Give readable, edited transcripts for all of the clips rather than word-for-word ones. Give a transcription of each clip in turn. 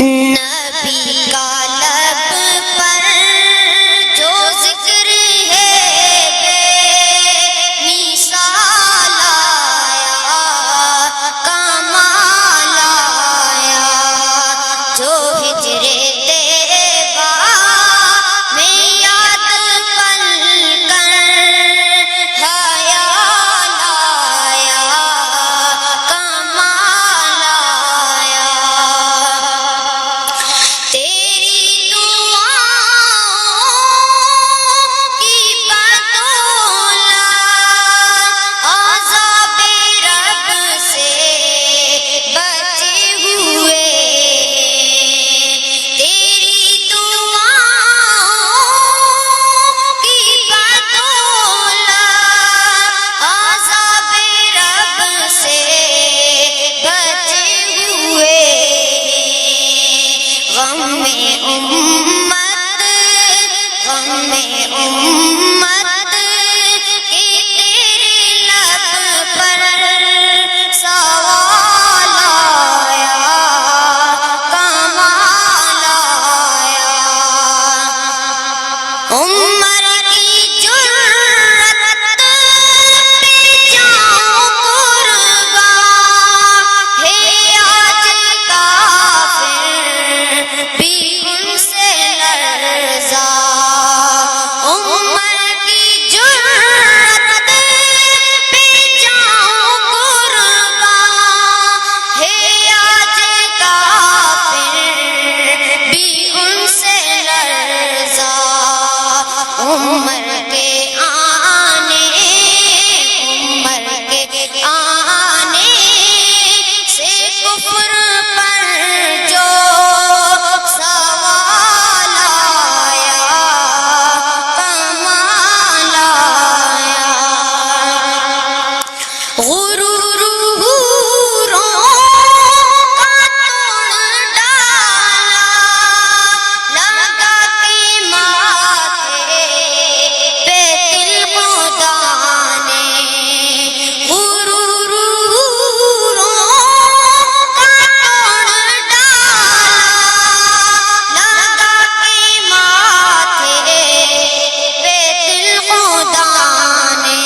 نبی کا لب پر جو ذکر ہے بے مثال آیا، کمال آیا، جو ہجر طیبہ میں یاد پل کر خیال آیا، کمال آیا۔ تیری دعاؤں کی بدولت عذاب رب سے بچے ہوئے، تیری دعاؤں کی بدولت عذاب رب سے بچے ہوئے۔ غم میں امت، غم میں امت کہ تیرے لب پر سوال آیا، کمال آیا۔ عمر کی جرت پہ جاؤں قربان، ہے آج کافر بھی ان سے لرزا۔ عمر کی جرت پہ جاؤں قربان، ہے آج کافر بھی ان سے لرزا۔ عمر کے آنے، عمر کے آنے سے کفر پر جو سوال آیا، کمال آیا۔ غروروں کا توڑ ڈالا، لگا کے ماتھے پہ دل خدا نے۔ غروروں کا توڑ ڈالا، لگا کے ماتھے پہ دل خدا نے۔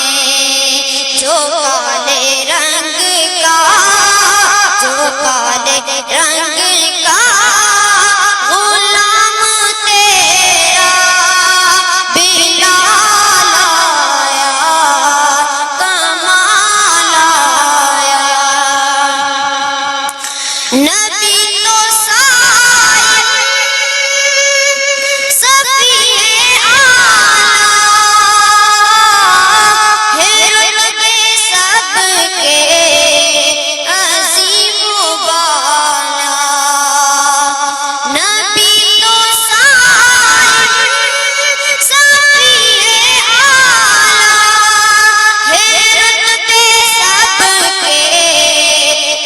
جو کالے رنگ کا، جو کالے رنگ کا غلام تیرا بلال آیا، کمال آیا۔ نبی تو صاحب صفی اعلیٰ، ہے رتبے سب کے عظیم و بالا۔ نبی تو صاحب صفی اعلیٰ، ہے رتبے سب کے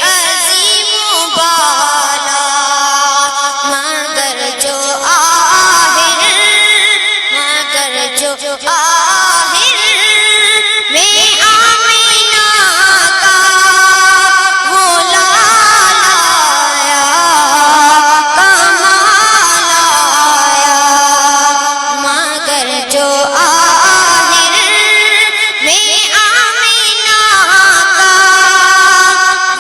عظیم و بالا۔ مگر جو آخر، مگر جو آخر میں آمینہ کا وہ لال آیا، کمال آیا۔ مگر جو آخر میں آمینہ کا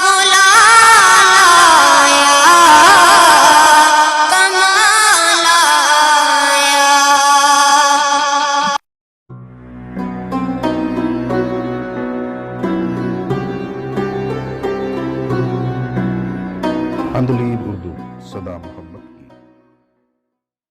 وہ لال آیا، کمال آیا۔ اندلیب اردو، صدا محمد۔